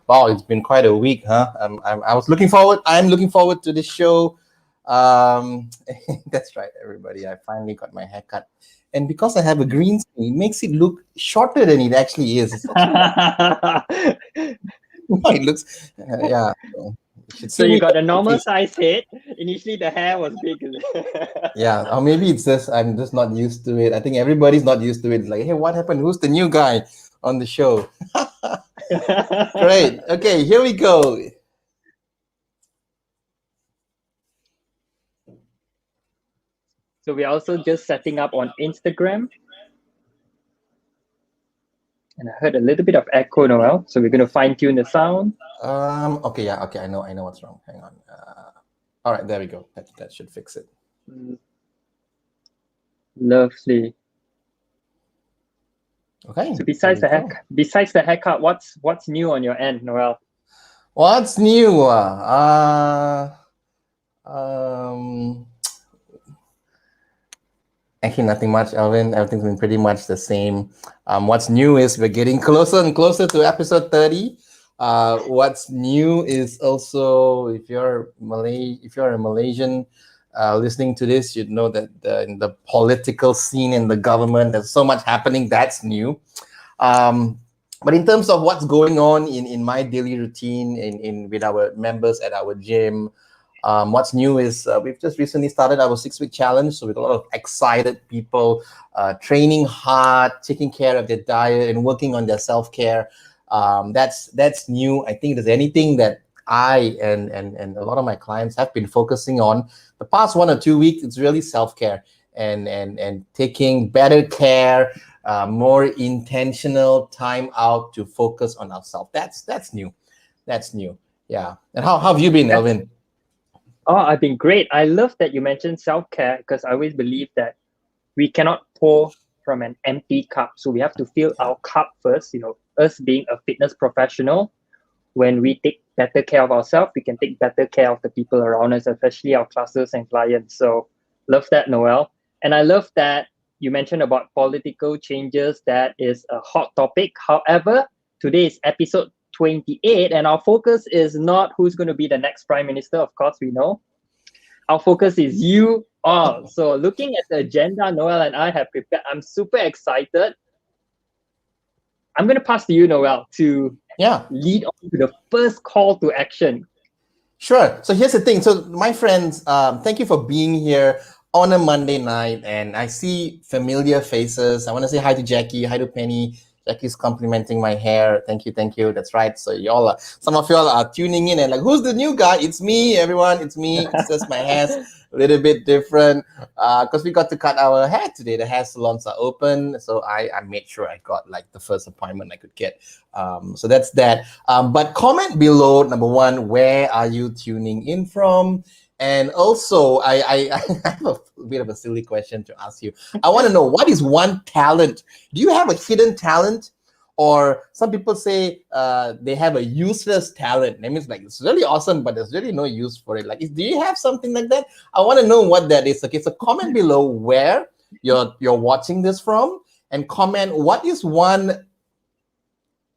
Wow, it's been quite a week, huh? I was looking forward. I'm looking forward to this show. Um, that's right, everybody. I finally got my haircut, and because I have a green screen, it makes it look shorter than it actually is. It's actually not. No, it looks, yeah. So you should So see you me got a normal completely. size head. Initially, the hair was big. Yeah, or maybe it's just I'm just not used to it. I think everybody's not used to it. It's like, hey, what happened? Who's the new guy on the show? Great. Okay, here we go. So we're also just setting up on Instagram. And I heard a little bit of echo, Noel. So we're going to fine tune the sound. Okay, yeah, okay, I know what's wrong. Hang on. All right, there we go. That should fix it. Lovely. Okay, So there we go. besides the haircut, what's new on your end, Noel? What's new? Um, Actually, nothing much, Alvin. Everything's been pretty much the same. What's new is we're getting closer and closer to episode 30. What's new is also if you're a Malaysian listening to this, you'd know that in the political scene in the government, there's so much happening. That's new. But in terms of what's going on in my daily routine in with our members at our gym, what's new is we've just recently started our 6-week challenge. So with a lot of excited people training hard, taking care of their diet and working on their self-care. That's new. I think if there's anything that I and a lot of my clients have been focusing on the past 1 or 2 weeks, it's really self-care and taking better care, more intentional time out to focus on ourselves. That's new. That's new. Yeah. And how have you been, Elvin? Oh, I've been great. I love that you mentioned self-care because I always believe that we cannot pour from an empty cup. So we have to fill our cup first. Us being a fitness professional, when we take better care of ourselves, we can take better care of the people around us, especially our classes and clients. So love that, Noel. And I love that you mentioned about political changes. That is a hot topic. However, today is episode 28, and our focus is not who's going to be the next prime minister. Of course, we know. Our focus is you all. So looking at the agenda Noel and I have prepared, I'm super excited. I'm going to pass to you, Noel, to lead on to the first call to action. Sure. So here's the thing. So my friends, thank you for being here on a Monday night, and I see familiar faces. I want to say hi to Jackie, hi to Penny. Jackie's complimenting my hair. Thank you, thank you. That's right. So some of y'all are tuning in and like, who's the new guy? It's me, everyone. It's me. It's just my hair's a little bit different because we got to cut our hair today. The hair salons are open, so I made sure I got like the first appointment I could get. So that's that. But comment below, number one, where are you tuning in from? And also, I have a bit of a silly question to ask you. I want to know, what is one talent? Do you have a hidden talent? Or some people say they have a useless talent. That means like it's really awesome, but there's really no use for it. Like, do you have something like that? I want to know what that is. Okay, so comment below where you're watching this from, and comment what is one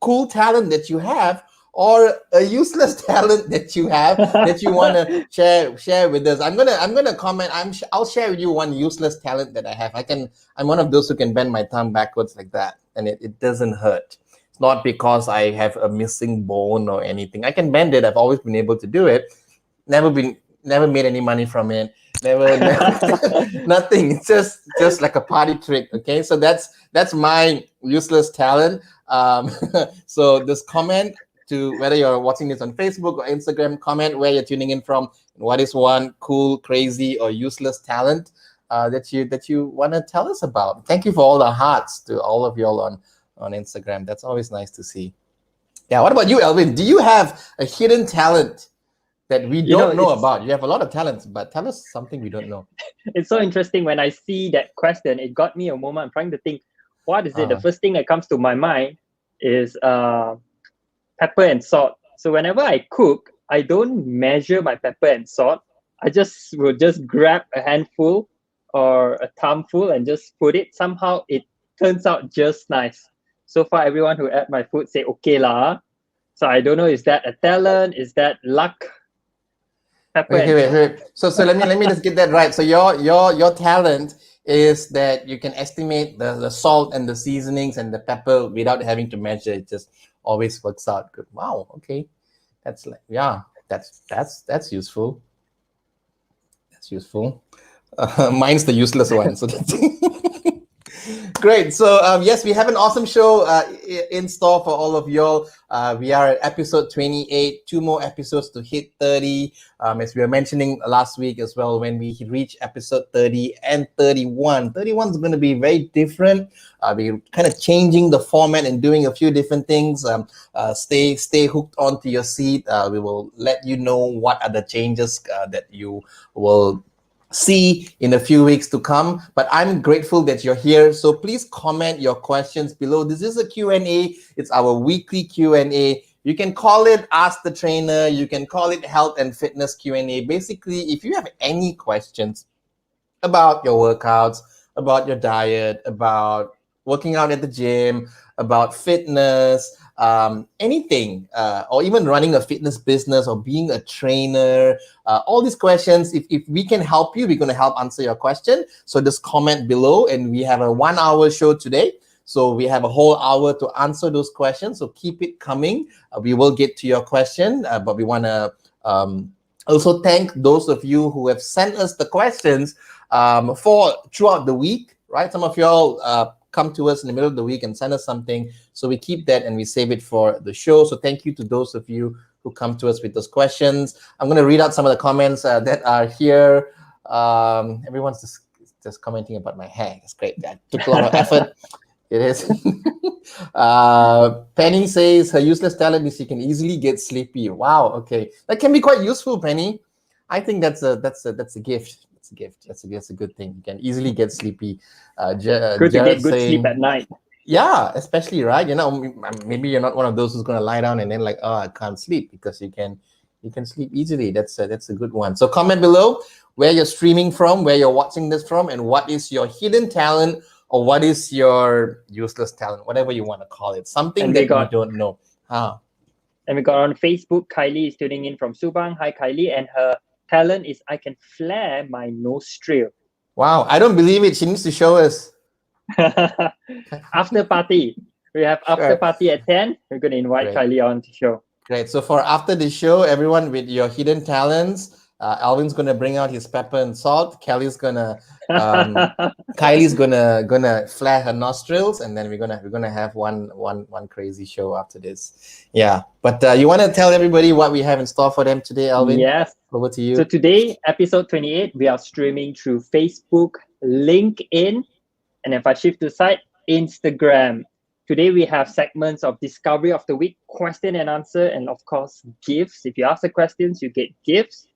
cool talent that you have, or a useless talent that you have that you want to share with us. I'm gonna comment. I'll share with you one useless talent that I have. I'm one of those who can bend my thumb backwards like that, and it doesn't hurt. It's not because I have a missing bone or anything. I can bend it. I've always been able to do it. Never made any money from it. Never nothing. It's just like a party trick. Okay, so that's my useless talent. So just comment to whether you're watching this on Facebook or Instagram. Comment where you're tuning in from, and what is one cool, crazy, or useless talent that you want to tell us about. Thank you for all the hearts to all of y'all on Instagram. That's always nice to see. Yeah. What about you, Elvin? Do you have a hidden talent that we don't know about? You have a lot of talents, but tell us something we don't know. It's so interesting. When I see that question, it got me a moment. I'm trying to think, what is it? The first thing that comes to my mind is pepper and salt. So whenever I cook, I don't measure my pepper and salt. I will just grab a handful or a thumbful and just put it. Somehow it turns out just nice. So far, everyone who ate my food say okay lah. So I don't know, is that a talent? Is that luck? Pepper Okay, and wait. So let me just get that right. So your talent is that you can estimate the salt and the seasonings and the pepper without having to measure. It just always works out good. Wow. Okay, that's like that's useful. That's useful. Mine's the useless one. So that's great. So yes, we have an awesome show in store for all of y'all. We are at episode 28, 2 more episodes to hit 30. As we were mentioning last week as well, when we reach episode 30 and 31. 31 is going to be very different. We're kind of changing the format and doing a few different things. Stay hooked onto your seat. We will let you know what are the changes that you will see in a few weeks to come. But I'm grateful that you're here. So please comment your questions below. This is a Q&A. It's our weekly Q&A. You can call it Ask the Trainer. You can call it Health and Fitness Q&A. Basically, if you have any questions about your workouts, about your diet, about working out at the gym, about fitness, anything, or even running a fitness business or being a trainer, all these questions, if we can help you, we're going to help answer your question. So just comment below, and we have a 1 hour show today. So we have a whole hour to answer those questions. So keep it coming. We will get to your question, but we want to also thank those of you who have sent us the questions for throughout the week, right? Some of y'all come to us in the middle of the week and send us something. So we keep that and we save it for the show. So thank you to those of you who come to us with those questions. I'm going to read out some of the comments that are here. Everyone's just commenting about my hair. It's great. That took a lot of effort. It is. Penny says her useless talent is she can easily get sleepy. Wow. Okay, that can be quite useful, Penny. I think that's a gift. It's a gift. That's a good thing. You can easily get sleepy. Good to get good sleep at night. Yeah, especially right. You know, maybe you're not one of those who's gonna lie down and then like, oh, I can't sleep, because you can sleep easily. That's a good one. So comment below where you're streaming from, where you're watching this from, and what is your hidden talent, or what is your useless talent, whatever you want to call it, something that you don't know. And we got on Facebook, Kylie is tuning in from Subang. Hi, Kylie. And her talent is I can flare my nostril. Wow, I don't believe it. She needs to show us. After party. We have after party at 10. We're going to invite Kylie on the show. Great. So for after the show, everyone with your hidden talents, Alvin's gonna bring out his pepper and salt. Kylie's gonna flare her nostrils, and then we're gonna have one crazy show after this. Yeah. But you want to tell everybody what we have in store for them today, Alvin? Yes. Over to you. So today, episode 28, we are streaming through Facebook, LinkedIn, and if I shift to site, Instagram. Today, we have segments of Discovery of the Week, question and answer, and of course, gifts. If you ask the questions, you get gifts.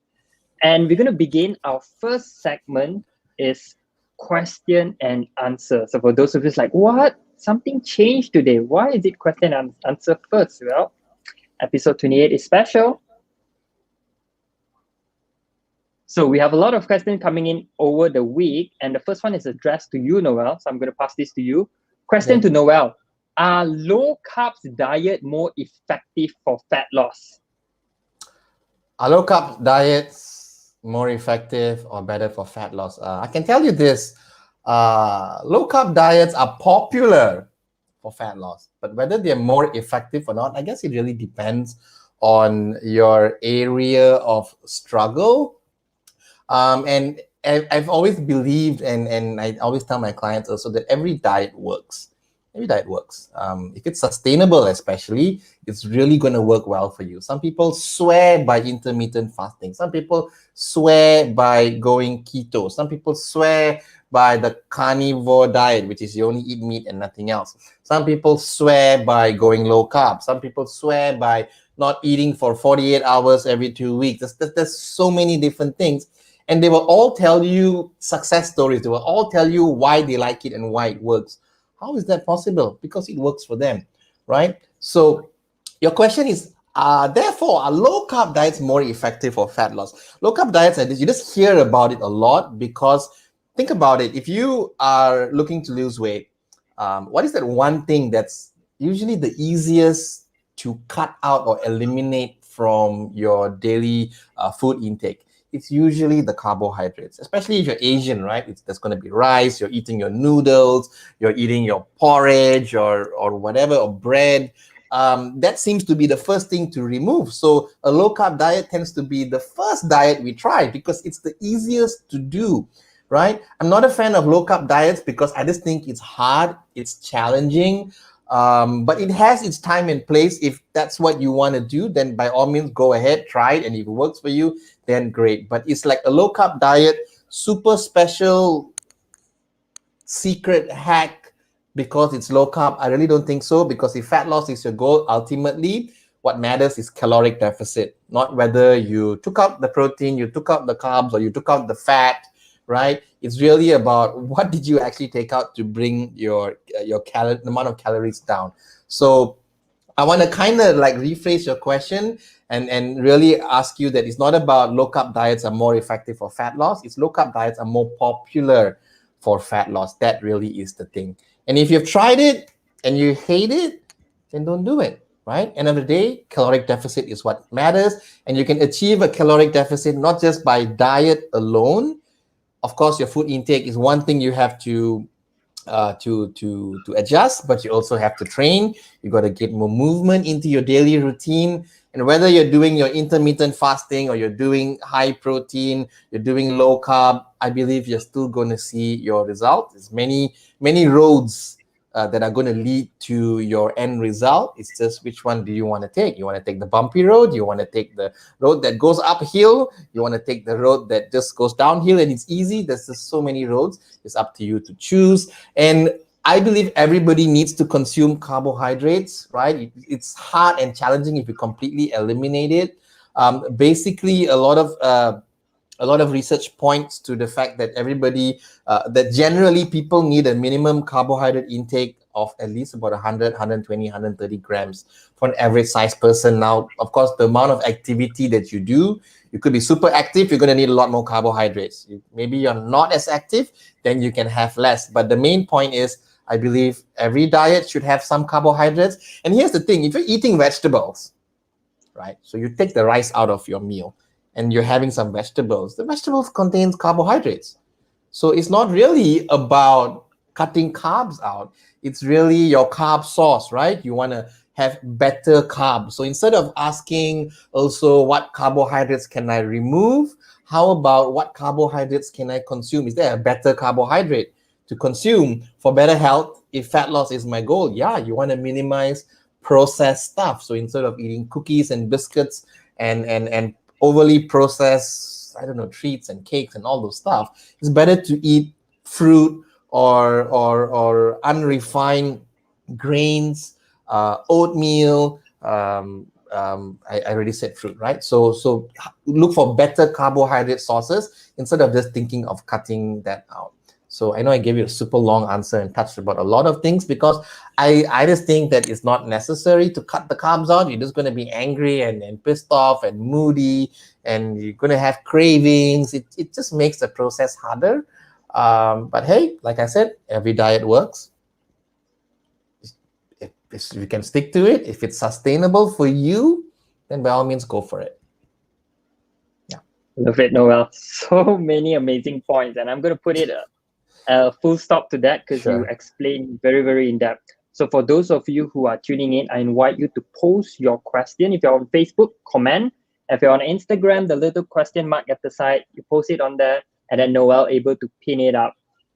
And we're going to begin. Our first segment is question and answer. So for those of you like, what? Something changed today. Why is it question and answer first? Well, episode 28 is special. So we have a lot of questions coming in over the week. And the first one is addressed to you, Noel. So I'm going to pass this to you. Question to Noel. Are low carbs diet more effective for fat loss? Are low carb diets more effective or better for fat loss? I can tell you this. Low carb diets are popular for fat loss, but whether they're more effective or not, I guess it really depends on your area of struggle. And I've always believed, and I always tell my clients also, that every diet works. Every diet works. If it's sustainable, especially, it's really going to work well for you. Some people swear by intermittent fasting. Some people swear by going keto. Some people swear by the carnivore diet, which is you only eat meat and nothing else. Some people swear by going low carb. Some people swear by not eating for 48 hours every 2 weeks. There's so many different things. And they will all tell you success stories. They will all tell you why they like it and why it works. How is that possible? Because it works for them, right? So your question is, therefore, are low-carb diets more effective for fat loss? Low-carb diets, you just hear about it a lot because, think about it, if you are looking to lose weight, what is that one thing that's usually the easiest to cut out or eliminate from your daily food intake? It's usually the carbohydrates, especially if you're Asian, right? There's going to be rice, you're eating your noodles, you're eating your porridge or whatever, or bread. That seems to be the first thing to remove. So a low carb diet tends to be the first diet we try because it's the easiest to do, right? I'm not a fan of low carb diets because I just think it's hard, it's challenging. But it has its time and place. If that's what you want to do, then by all means go ahead, try it, and if it works for you, then great. But it's like a low carb diet, super special secret hack because it's low carb. I really don't think so, because if fat loss is your goal, ultimately what matters is caloric deficit, not whether you took out the protein, you took out the carbs, or you took out the fat, right? It's really about what did you actually take out to bring your the amount of calories down. So I want to kind of like rephrase your question and really ask you that it's not about low carb diets are more effective for fat loss. It's low carb diets are more popular for fat loss. That really is the thing. And if you've tried it and you hate it, then don't do it, right? End of the day, caloric deficit is what matters. And you can achieve a caloric deficit not just by diet alone. Of course, your food intake is one thing you have to adjust, but you also have to train. You got to get more movement into your daily routine. And whether you're doing your intermittent fasting or you're doing high protein, you're doing low carb, I believe you're still going to see your result. There's many roads that are going to lead to your end result. It's just which one do you want to take? You want to take the bumpy road? You want to take the road that goes uphill? You want to take the road that just goes downhill and it's easy? There's just so many roads. It's up to you to choose. And I believe everybody needs to consume carbohydrates, right? It's hard and challenging if you completely eliminate it. Basically, a lot of research points to the fact that that generally people need a minimum carbohydrate intake of at least about 100, 120, 130 grams for an average size person. Now, of course, the amount of activity that you do, you could be super active, you're going to need a lot more carbohydrates. Maybe you're not as active, then you can have less. But the main point is, I believe every diet should have some carbohydrates. And here's the thing, if you're eating vegetables, right? So you take the rice out of your meal and you're having some vegetables. The vegetables contains carbohydrates. So it's not really about cutting carbs out. It's really your carb source, right? You want to have better carbs. So instead of asking also what carbohydrates can I remove, how about what carbohydrates can I consume? Is there a better carbohydrate to consume for better health? If fat loss is my goal, yeah, you want to minimize processed stuff. So instead of eating cookies and biscuits and overly processed, I don't know, treats and cakes and all those stuff, it's better to eat fruit or unrefined grains, oatmeal. I already said fruit, right? So look for better carbohydrate sources instead of just thinking of cutting that out. So I know I gave you a super long answer and touched about a lot of things because I just think that it's not necessary to cut the carbs out. You're just going to be angry and pissed off and moody, and you're going to have cravings. It just makes the process harder. But hey, like I said, every diet works. If you can stick to it, if it's sustainable for you, then by all means go for it. Yeah. Love it, Noel. So many amazing points. And I'm going to put it a full stop to that because you explained very, very in depth. So for those of you who are tuning in, I invite you to post your question. If you're on Facebook, comment. If you're on Instagram, the little question mark at the side, you post it on there, and then Noel able to pin it up.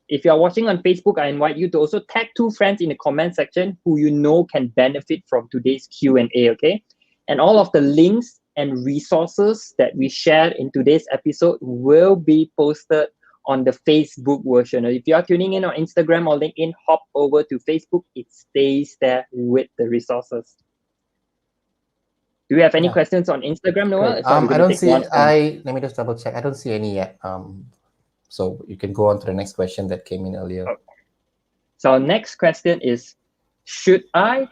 If you're watching on Facebook, I invite you to also tag 2 friends in the comment section who you know can benefit from today's Q&A, okay? And all of the links and resources that we shared in today's episode will be posted on the Facebook version. If you are tuning in on Instagram or LinkedIn, hop over to Facebook. It stays there with the resources. Do you have any questions on Instagram, Noel? I don't see. Let me just double check. I don't see any yet. So you can go on to the next question that came in earlier. Okay. So our next question is, should I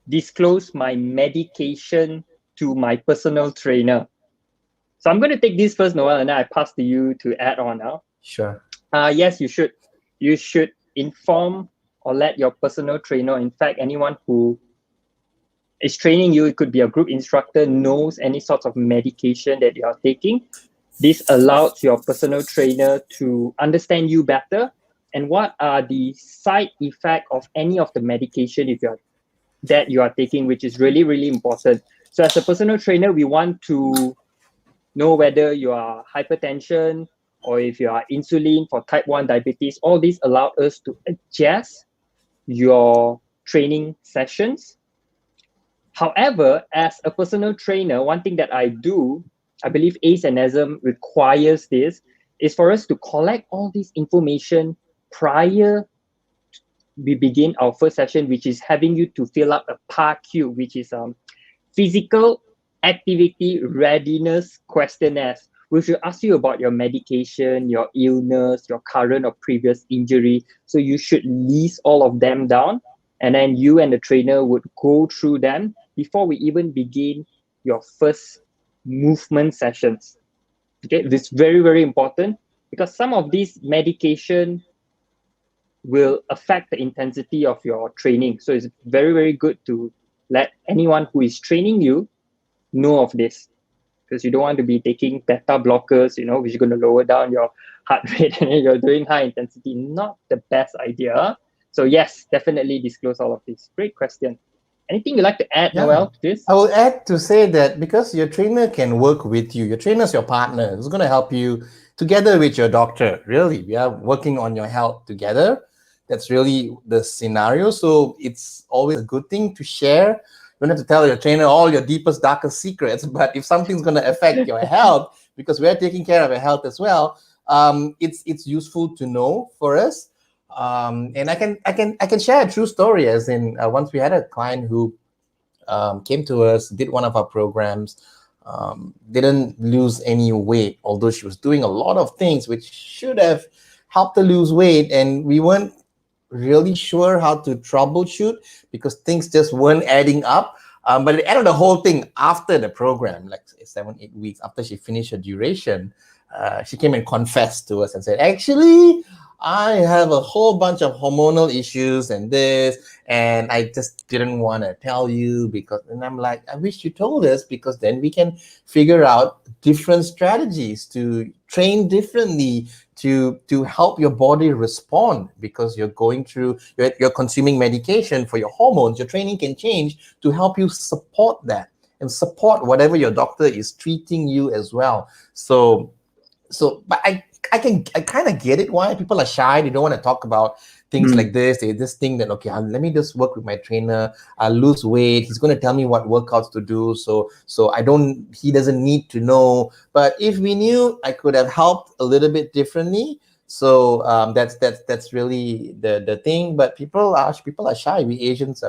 disclose my medication to my personal trainer? So I'm going to take this first, Noel, and then I pass to you to add on now. Sure. Yes, you should. You should inform or let your personal trainer, in fact, anyone who is training you, it could be a group instructor, knows any sorts of medication that you are taking. This allows your personal trainer to understand you better and what are the side effect of any of the medication that you are taking, which is really, really important. So as a personal trainer, we want to know whether you are hypertension or if you are insulin for type 1 diabetes. All these allow us to adjust your training sessions. However, as a personal trainer, one thing that I do, I believe ACE and NASM requires this, is for us to collect all this information prior we begin our first session, which is having you to fill up a PAQ, which is physical activity readiness questionnaires, which will ask you about your medication, your illness, your current or previous injury. So you should list all of them down, and then you and the trainer would go through them before we even begin your first movement sessions. Okay, this is very, very important because some of these medication will affect the intensity of your training. So it's very, very good to let anyone who is training you know of this, because you don't want to be taking beta blockers, which is going to lower down your heart rate and you're doing high intensity. Not the best idea. So yes, definitely disclose all of this. Great question. Anything you'd like to add, Noel, to this? I will add to say that because your trainer can work with you, your trainer is your partner. It's going to help you together with your doctor. Really, we are working on your health together. That's really the scenario. So it's always a good thing to share. You don't have to tell your trainer all your deepest, darkest secrets. But if something's going to affect your health, because we're taking care of your health as well, it's useful to know for us. And I can share a true story. As in, once we had a client who came to us, did one of our programs, didn't lose any weight, although she was doing a lot of things which should have helped her lose weight, and we weren't really sure how to troubleshoot because things just weren't adding up. But at the end of the whole thing, after the program, like 7-8 weeks after she finished her duration, she came and confessed to us and said, actually, I have a whole bunch of hormonal issues and this, and I just didn't want to tell you because, and I'm like, I wish you told us, because then we can figure out different strategies to train differently to help your body respond, because you're going through, you're consuming medication for your hormones. Your training can change to help you support that and support whatever your doctor is treating you as well. So, but I kind of get it why people are shy. They don't want to talk about things like this. They just think that, okay, let me just work with my trainer. I'll lose weight. He's going to tell me what workouts to do. So he doesn't need to know. But if we knew, I could have helped a little bit differently. So that's really the thing. But people are shy. We Asians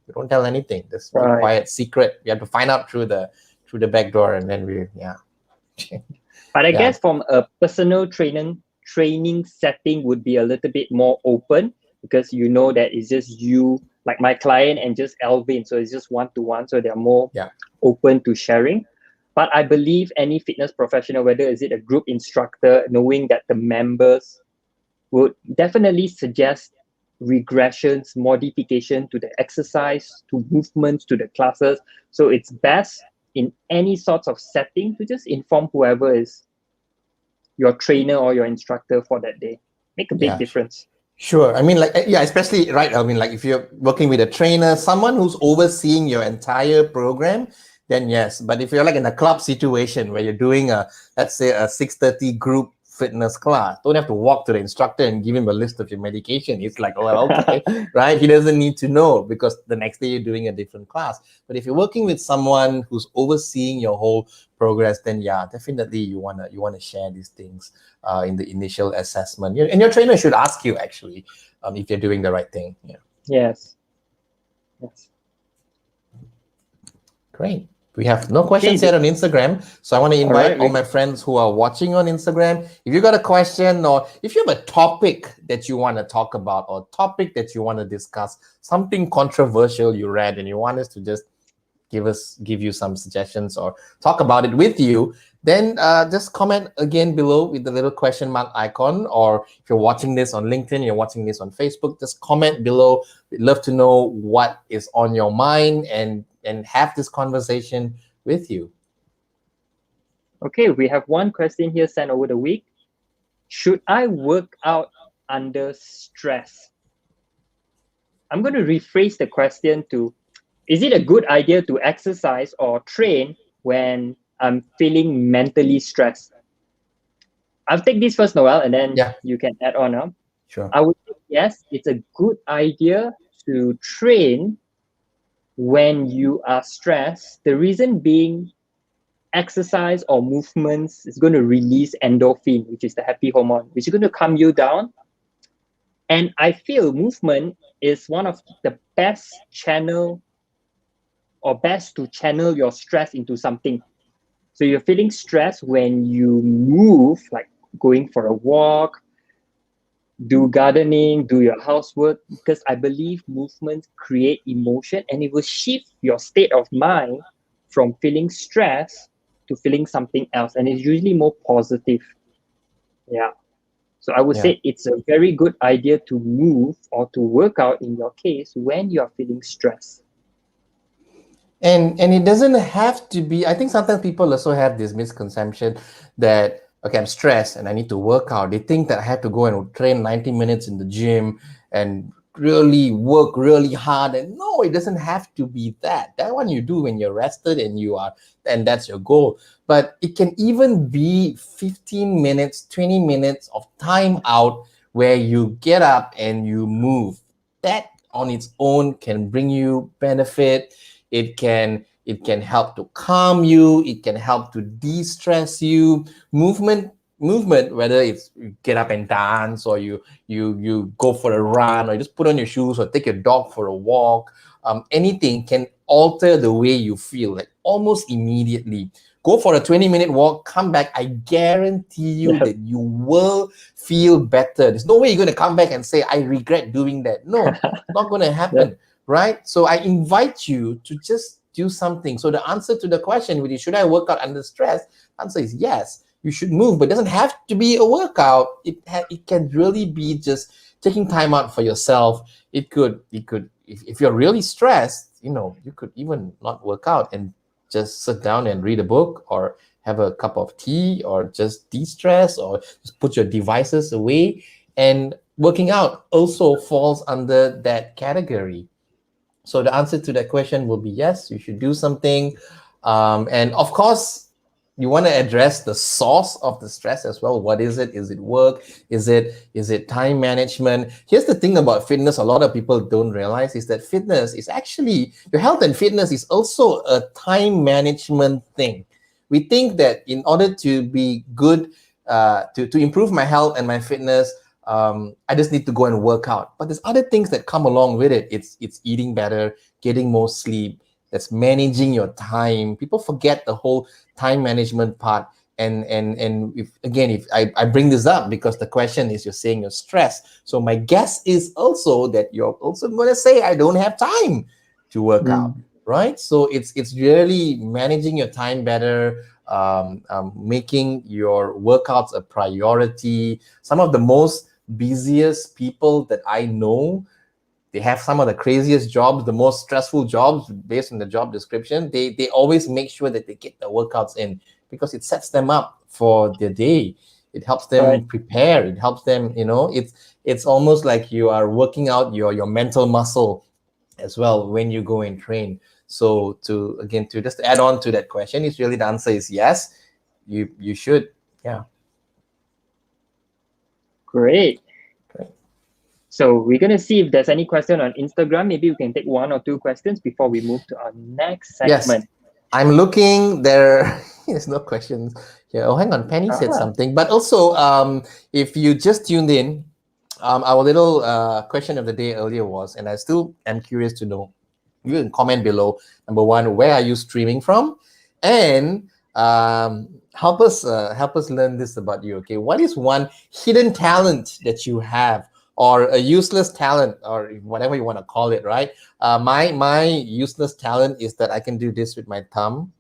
we don't tell anything. This quiet secret. We have to find out through the back door, and then But I guess from a personal training setting would be a little bit more open, because you know that it's just you, like my client, and just Alvin. So it's just one-to-one. So they're more open to sharing. But I believe any fitness professional, whether is it a group instructor, knowing that the members would definitely suggest regressions, modification to the exercise, to movements, to the classes. So it's best in any sorts of setting to just inform whoever is your trainer or your instructor for that day. Make a big difference. Sure. I mean, especially, right, I mean, like if you're working with a trainer, someone who's overseeing your entire program, then yes. But if you're like in a club situation where you're doing let's say a 6:30 group fitness class, don't have to walk to the instructor and give him a list of your medication. It's like, oh, well, okay, right? He doesn't need to know, because the next day you're doing a different class. But if you're working with someone who's overseeing your whole progress, then definitely you wanna share these things in the initial assessment. And your trainer should ask you actually if you're doing the right thing. Yes. Great. We have no questions yet on Instagram. So I want to invite all my friends who are watching on Instagram. If you got a question, or if you have a topic that you want to talk about, or topic that you want to discuss, something controversial you read and you want us to just give you some suggestions or talk about it with you, then just comment again below with the little question mark icon. Or if you're watching this on LinkedIn, you're watching this on Facebook, just comment below. We'd love to know what is on your mind, and and have this conversation with you. Okay, we have one question here sent over the week. Should I work out under stress? I'm going to rephrase the question to, is it a good idea to exercise or train when I'm feeling mentally stressed? I'll take this first, Noel, and then you can add on. Sure. I would say yes, it's a good idea to train when you are stressed. The reason being, exercise or movements is going to release endorphin, which is the happy hormone, which is going to calm you down. And I feel movement is one of the best to channel your stress into something. So you're feeling stressed when you move, like going for a walk, do gardening, do your housework, because I believe movements create emotion and it will shift your state of mind from feeling stressed to feeling something else. And it's usually more positive. Yeah. So I would say it's a very good idea to move or to work out in your case when you are feeling stressed. And it doesn't have to be, I think sometimes people also have this misconception that, okay, I'm stressed and I need to work out. They think that I have to go and train 90 minutes in the gym and really work really hard. And no, it doesn't have to be that. That one you do when you're rested and that's your goal. But it can even be 15 minutes, 20 minutes of time out where you get up and you move. That on its own can bring you benefit. It can help to calm you. It can help to de-stress you. Movement, whether it's you get up and dance or you go for a run or you just put on your shoes or take your dog for a walk. Anything can alter the way you feel, like almost immediately. Go for a 20-minute walk, come back. I guarantee you that you will feel better. There's no way you're going to come back and say, I regret doing that. No, it's not going to happen. Right? So I invite you to just do something. So the answer to the question, which is, should I work out under stress? The answer is yes, you should move, but it doesn't have to be a workout. It can really be just taking time out for yourself. It could, if you're really stressed, you could even not work out and just sit down and read a book or have a cup of tea or just de-stress or just put your devices away. And working out also falls under that category. So the answer to that question will be yes, you should do something. And of course, you want to address the source of the stress as well. What is it? Is it work? Is it time management? Here's the thing about fitness a lot of people don't realize is that fitness is actually, your health and fitness is also a time management thing. We think that in order to be good, to improve my health and my fitness, I just need to go and work out. But there's other things that come along with it. It's eating better, getting more sleep. That's managing your time. People forget the whole time management part. And if I bring this up because the question is, you're saying you're stressed. So my guess is also that you're also going to say, I don't have time to work out, right? So it's really managing your time better, making your workouts a priority. Some of the most busiest people that I know, they have some of the craziest jobs, the most stressful jobs based on the job description. They always make sure that they get the workouts in because it sets them up for their day. It helps them prepare. It helps them, it's almost like you are working out your mental muscle as well when you go and train. So to just add on to that question, it's really the answer is yes, you should. Yeah. Great. So we're going to see if there's any question on Instagram. Maybe we can take one or two questions before we move to our next segment. Yes, I'm looking there. There's no questions here. Oh, hang on. Penny said something. But also, if you just tuned in, our little question of the day earlier was, and I still am curious to know, you can comment below. Number one, where are you streaming from? And help us learn this about you. Okay, what is one hidden talent that you have, or a useless talent, or whatever you want to call it, right? My useless talent is that I can do this with my thumb,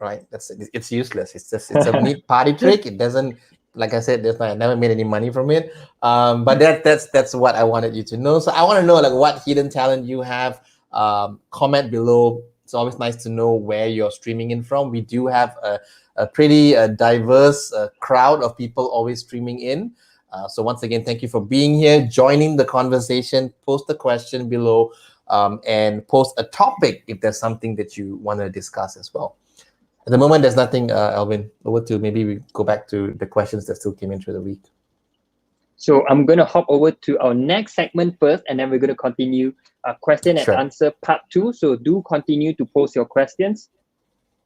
right? It's useless. It's a neat party trick. It doesn't, like I said, I never made any money from it. But that's what I wanted you to know. So I want to know, like, what hidden talent you have. Comment below. It's always nice to know where you're streaming in from. We do have a pretty diverse crowd of people always streaming in. So once again, thank you for being here, joining the conversation. Post a question below, and post a topic if there's something that you want to discuss as well. At the moment, there's nothing, Alvin. Over to maybe we go back to the questions that still came in through the week. So I'm going to hop over to our next segment first, and then we're going to continue question and answer part 2. So do continue to post your questions.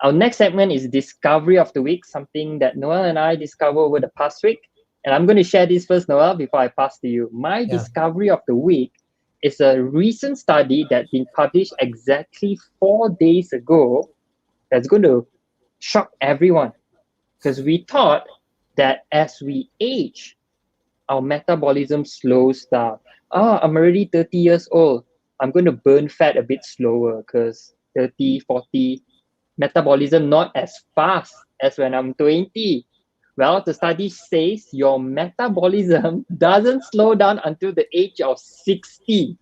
Our next segment is Discovery of the Week, something that Noel and I discovered over the past week. And I'm going to share this first, Noel, before I pass to you. My discovery of the week is a recent study that's been published exactly 4 days ago that's going to shock everyone. Because we thought that as we age, our metabolism slows down. I'm already 30 years old. I'm going to burn fat a bit slower because 30, 40, metabolism not as fast as when I'm 20. Well, the study says your metabolism doesn't slow down until the age of 60.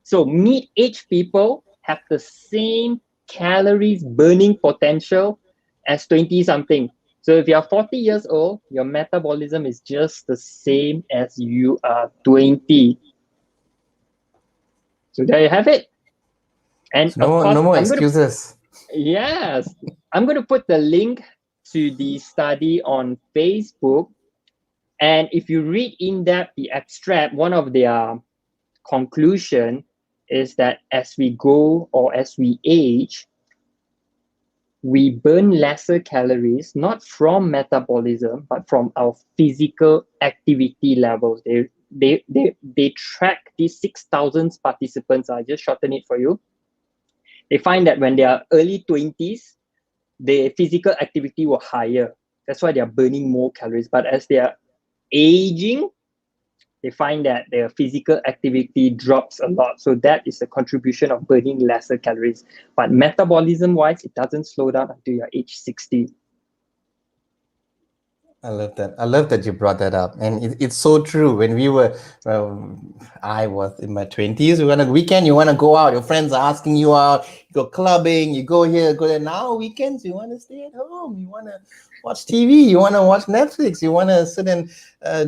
So mid-age people have the same calories burning potential as 20-something. So if you're 40 years old, your metabolism is just the same as you are 20. So there you have it. And no, of course, no more excuses. Yes. I'm going to put the link to the study on Facebook. And if you read in depth the abstract, one of their conclusion is that as we go or as we age, we burn lesser calories, not from metabolism, but from our physical activity levels. They track these 6,000 participants. I just shorten it for you. They find that when they are early 20s, their physical activity were higher. That's why they are burning more calories. But as they are aging, they find that their physical activity drops a lot. So that is a contribution of burning lesser calories. But metabolism-wise, it doesn't slow down until you're age 60. I love that. I love that you brought that up. And it's so true. When we were, I was in my 20s, we went on a weekend, you want to go out, your friends are asking you out, you go clubbing, you go here, go there. Now weekends, you want to stay at home, you want to watch TV, you want to watch Netflix, you want to sit and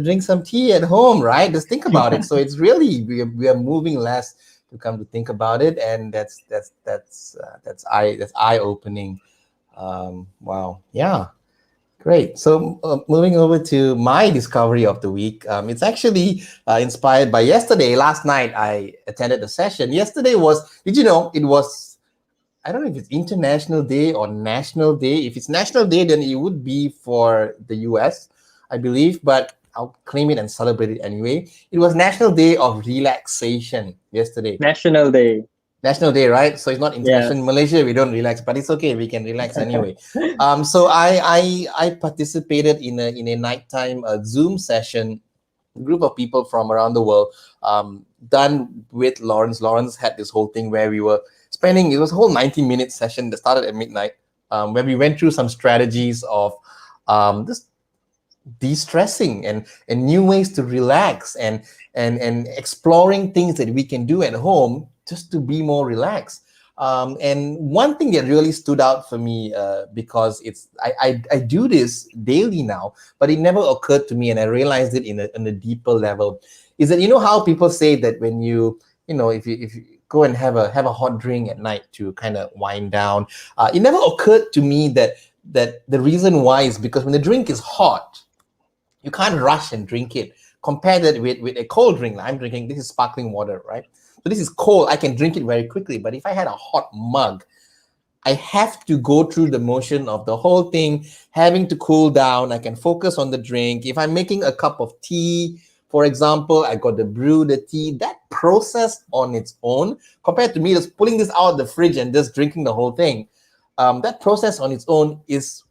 drink some tea at home, right? Just think about it. So it's really, we are moving less to come to think about it. And that's eye-opening. Wow. Yeah. Great. So moving over to my discovery of the week, it's actually inspired by yesterday. Last night, I attended a session. Yesterday did you know, it was, I don't know if it's International Day or National Day. If it's National Day, then it would be for the US, I believe, but I'll claim it and celebrate it anyway. It was National Day of Relaxation yesterday. National Day, right? So it's not international. In Malaysia, we don't relax, but it's okay. We can relax anyway. So I participated in a nighttime Zoom session, a group of people from around the world, done with Lawrence. Lawrence had this whole thing where we were spending, it was a whole 90-minute session that started at midnight, where we went through some strategies of just de-stressing and new ways to relax and exploring things that we can do at home just to be more relaxed. And one thing that really stood out for me, because I do this daily now, but it never occurred to me, and I realized it in a deeper level, is that, you know how people say that when if you go and have a hot drink at night to kind of wind down, it never occurred to me that the reason why is because when the drink is hot, you can't rush and drink it. Compare that with a cold drink. I'm drinking, this is sparkling water, right? So this is cold, I can drink it very quickly. But if I had a hot mug, I have to go through the motion of the whole thing, having to cool down. I can focus on the drink. If I'm making a cup of tea, for example, I got to brew the tea. That process on its own, compared to me just pulling this out of the fridge and just drinking the whole thing, that process on its own is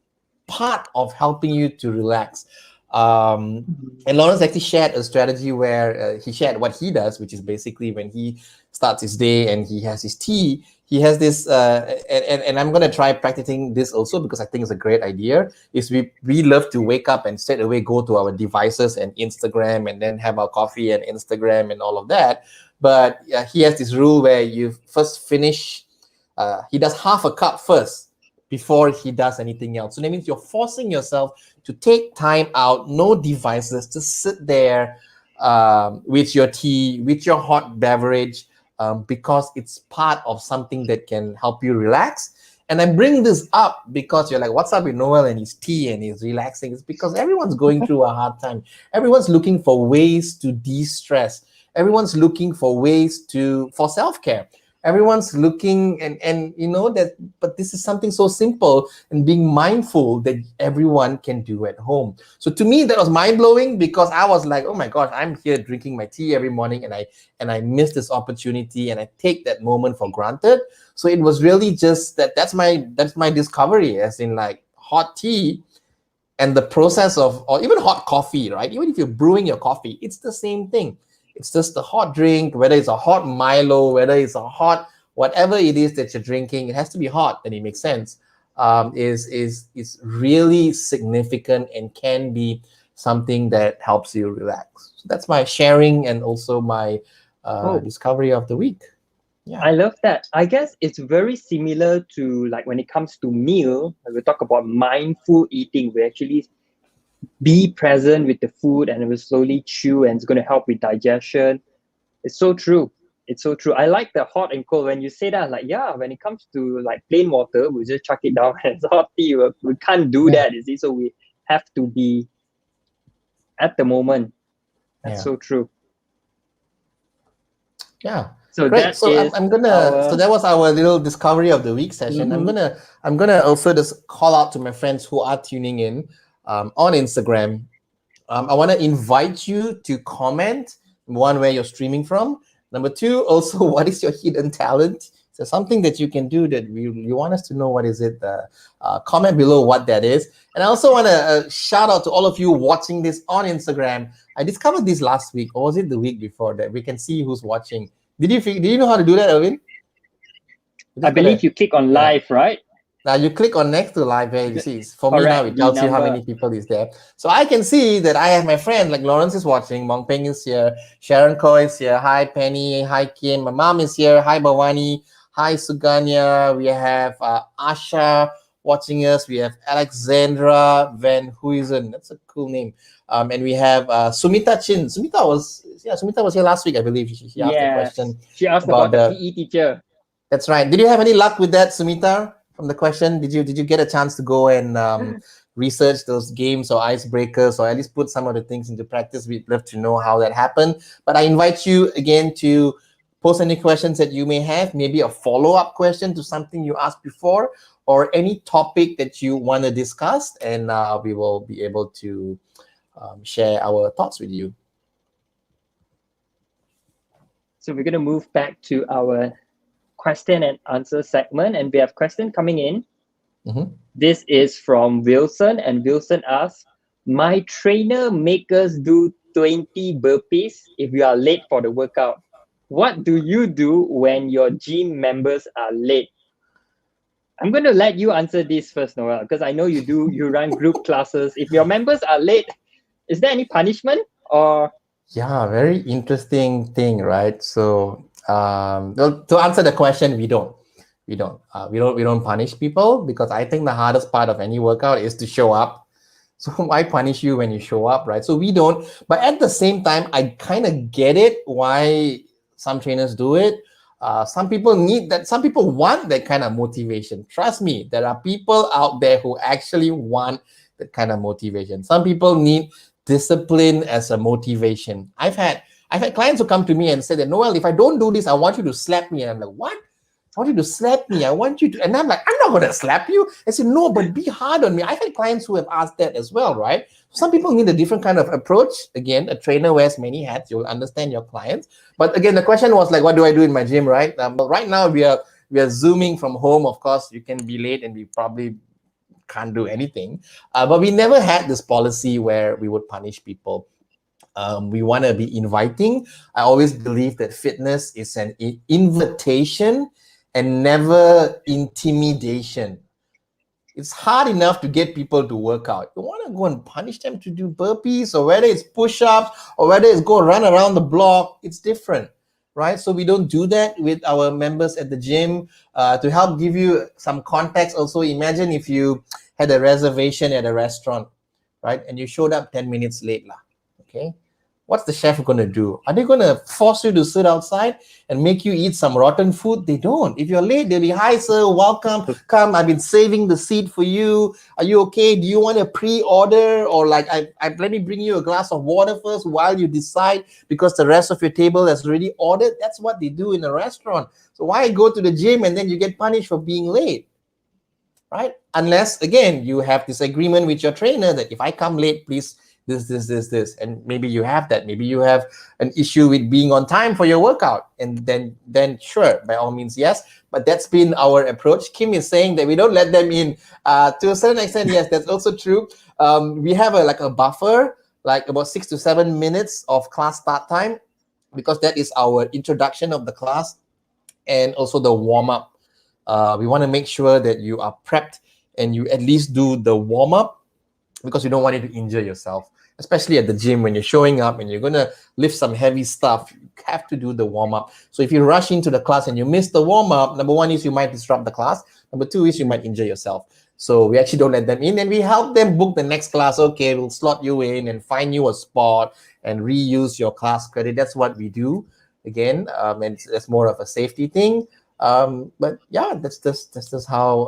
part of helping you to relax. And Lawrence actually shared a strategy where he shared what he does, which is basically when he starts his day and he has his tea, he has this, and I'm going to try practicing this also because I think it's a great idea, is we love to wake up and straight away go to our devices and Instagram and then have our coffee and Instagram and all of that. But he has this rule where you first finish. He does half a cup first before he does anything else. So that means you're forcing yourself to take time out, no devices, to sit there with your tea, with your hot beverage, because it's part of something that can help you relax. And I bring this up because you're like, what's up with Noel and his tea and his relaxing? It's because everyone's going through a hard time. Everyone's looking for ways to de-stress. Everyone's looking for ways for self-care. Everyone's looking and you know that, but this is something so simple and being mindful that everyone can do at home. So to me, that was mind-blowing because I was like, oh my gosh, I'm here drinking my tea every morning and I miss this opportunity and I take that moment for granted. So it was really just that's my discovery, as in like hot tea and the process of, or even hot coffee, right? Even if you're brewing your coffee, it's the same thing. It's just a hot drink, whether it's a hot Milo, whether it's a hot, whatever it is that you're drinking, it has to be hot, then it makes sense. Is really significant and can be something that helps you relax. So that's my sharing and also my discovery of the week. Yeah. I love that. I guess it's very similar to like when it comes to meal, we talk about mindful eating. We actually be present with the food and it will slowly chew and it's going to help with digestion. It's so true. It's so true. I like the hot and cold. When you say that, like, yeah, when it comes to like plain water, we just chuck it down and it's hot tea. We can't do that, you see. So we have to be at the moment. That's so true. Yeah. So great. So I'm gonna. So that was our little discovery of the week session. Mm-hmm. I'm gonna also just call out to my friends who are tuning in on Instagram. I want to invite you to comment, one, where you're streaming from. Number two, also, what is your hidden talent? So something that you can do that you want us to know what is it. Comment below what that is. And I also want to shout out to all of you watching this on Instagram. I discovered this last week, or was it the week before, that we can see who's watching. Did you know how to do that, Erwin? I believe you click on live, right? Now you click on next to live where you see. For me now, it tells you how many people is there. So I can see that I have my friend, like Lawrence is watching, Mong Peng is here, Sharon Ko is here, hi Penny, hi Kim, my mom is here, hi Bhavani, hi Suganya, we have Asha watching us, we have Alexandra Van Huysen, that's a cool name. And we have Sumita Chin. Sumita was here last week, I believe. She asked a question. She asked about the PE teacher. That's right. Did you have any luck with that, Sumita? From the question, did you get a chance to go and research those games or icebreakers, or at least put some of the things into practice? We'd love to know how that happened. But I invite you again to post any questions that you may have, maybe a follow-up question to something you asked before, or any topic that you want to discuss, and we will be able to share our thoughts with you. So we're going to move back to our question and answer segment, and we have question coming in. Mm-hmm. This is from Wilson, and Wilson asks, my trainer makes us do 20 burpees if you are late for the workout. What do you do when your gym members are late? I'm going to let you answer this first, Noel, because I know you run group classes. If your members are late, is there any punishment or? Yeah, very interesting thing, right? So well, to answer the question, we don't punish people, because I think the hardest part of any workout is to show up. So why punish you when you show up, right? So we don't. But at the same time, I kind of get it why some trainers do it. Some people need that. Some people want that kind of motivation. Trust me, there are people out there who actually want that kind of motivation. Some people need discipline as a motivation. I've had clients who come to me and say that, Noel, if I don't do this, I want you to slap me. And I'm like, what? I want you to slap me. I want you to, and I'm like, I'm not going to slap you. I said, no, but be hard on me. I've had clients who have asked that as well, right? Some people need a different kind of approach. Again, a trainer wears many hats. You'll understand your clients. But again, the question was like, what do I do in my gym, right? Well, right now we are Zooming from home. Of course, you can be late and we probably can't do anything. But we never had this policy where we would punish people. We want to be inviting. I always believe that fitness is an invitation and never intimidation. It's hard enough to get people to work out. You want to go and punish them to do burpees, or whether it's push-ups, or whether it's go run around the block, it's different. right? So we don't do that with our members at the gym. To help give you some context also, imagine if you had a reservation at a restaurant, right? And you showed up 10 minutes late, lah. Okay. What's the chef going to do? Are they going to force you to sit outside and make you eat some rotten food? They don't. If you're late, they'll be, hi, sir, welcome. Come, I've been saving the seat for you. Are you okay? Do you want a pre-order? Or like, let me bring you a glass of water first while you decide, because the rest of your table has already ordered. That's what they do in a restaurant. So why go to the gym and then you get punished for being late? Right? Unless, again, you have this agreement with your trainer that if I come late, please this, and maybe you have that. Maybe you have an issue with being on time for your workout, and then sure, by all means, yes. But that's been our approach. Kim is saying that we don't let them in. To a certain extent, yes, that's also true. We have a buffer, like about 6 to 7 minutes of class start time, because that is our introduction of the class and also the warm-up. We want to make sure that you are prepped and you at least do the warm-up, because you don't want you to injure yourself, especially at the gym when you're showing up and you're going to lift some heavy stuff. You have to do the warm-up. So if you rush into the class and you miss the warm-up, number one is you might disrupt the class. Number two is you might injure yourself. So we actually don't let them in, and we help them book the next class. Okay, we'll slot you in and find you a spot and reuse your class credit. That's what we do. Again, and it's more of a safety thing. But yeah, that's just how